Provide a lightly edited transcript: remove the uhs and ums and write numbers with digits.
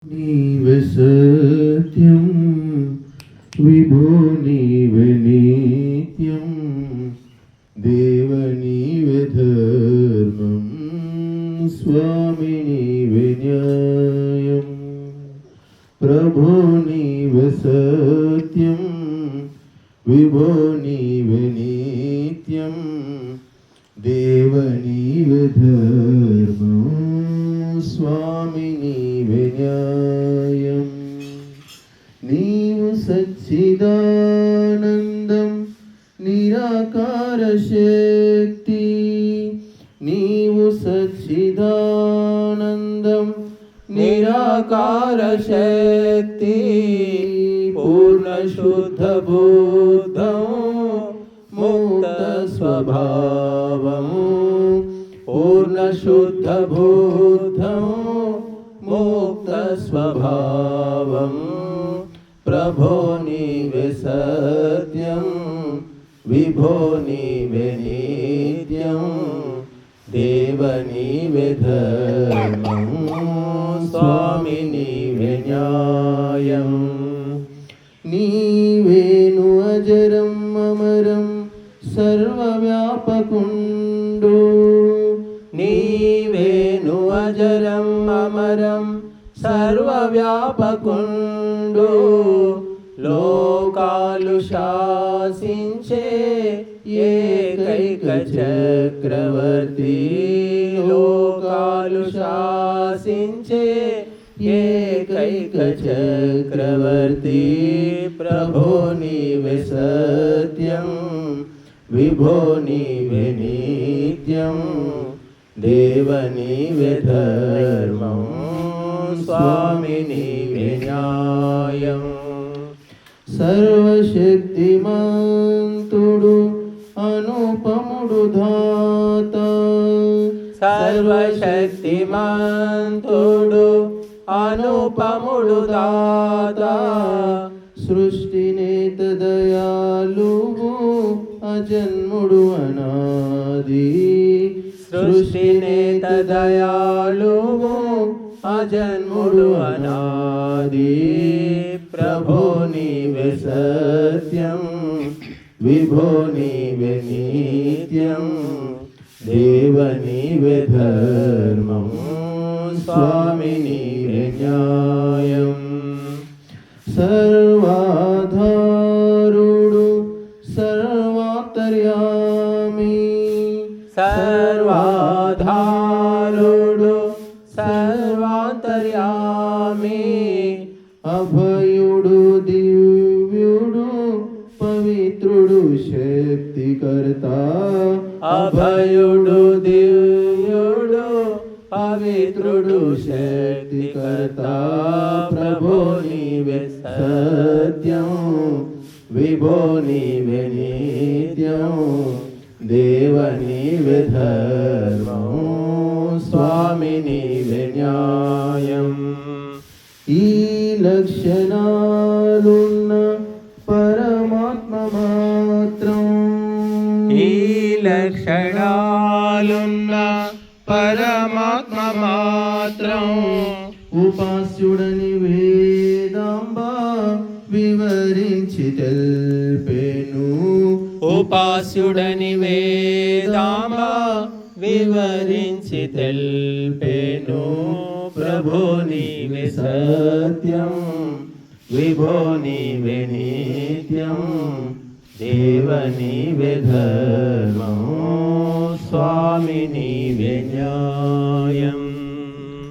నీవే సత్యం విభో నీవే నిత్యం దేవ నీవే ధర్మం స్వామి నీవే న్యాయం ప్రభో నీవే సత్యం విభో నీవే నిత్యం దేవ నీవే ధర్మం స్వామి నీవే న్యాయం నీవు సచ్చిదానందం నిరాకార శక్తి నీవు సచ్చిదానందం నిరాకార శక్తి పూర్ణ శుద్ధ బుద్ధం ముక్త స్వభావము పూర్ణ శుద్ధ బుద్ధం ముక్త స్వభావం ప్రభో నీవే సత్యం విభో నీవే నిత్యం దేవ నీవే ధర్మం స్వామి నీవే న్యాయం నీవేను అజరం అమరం సర్వవ్యాపకుండు నీవేను అజరం అమరం సర్వవ్యాపకుండు లోకాలు శాసించే ఏకైక చక్రవర్తి లోకాలు శాసించే ఏకైక చక్రవర్తి ప్రభో నీవే సత్యం విభో నీవే నిత్యం దేవ నీవే ధర్మం స్వామి నీవే న్యాయం సర్వశక్తిమంతుడు అనుపముడు ధాత సర్వశక్తిమంతుడు అనుపముడు దాత సృష్టి నేత దయాళువు అజన్ముడు అనాది సృష్టి నేత దయాళువు అజన్ముడు అనాది ప్రభో నీవే సత్యం విభో నీవే నిత్యం దేవ నీవే ధర్మం స్వామి నీవే న్యాయం సర్వాధారుడు సర్వాంతర్యామి సర్వాధారుడు సర్వాంతర్యామి అభయుడు దివ్యుడు పవిత్రుడు శక్తికర్త అభయుడు దివ్యుడు పవిత్రుడు శక్తికర్త ప్రభో నీవే సత్యం విభో నీవే నిత్యం దేవ నీవే ధర్మం స్వామి నీవే న్యాయం ఈ లక్షణాలున్న పరమాత్మ మాత్రం ఈ లక్షణాలున్న పరమాత్మ మాత్రం ఉపాస్యుడని వేదాంబ వివరించి తెల్పెను ఉపాస్యుడని వేదాంబ వివరించి తెల్పెను ప్రభో నీవే సత్యం విభో నీవే నిత్యం దేవ నీవే ధర్మం స్వామి నీవే న్యాయం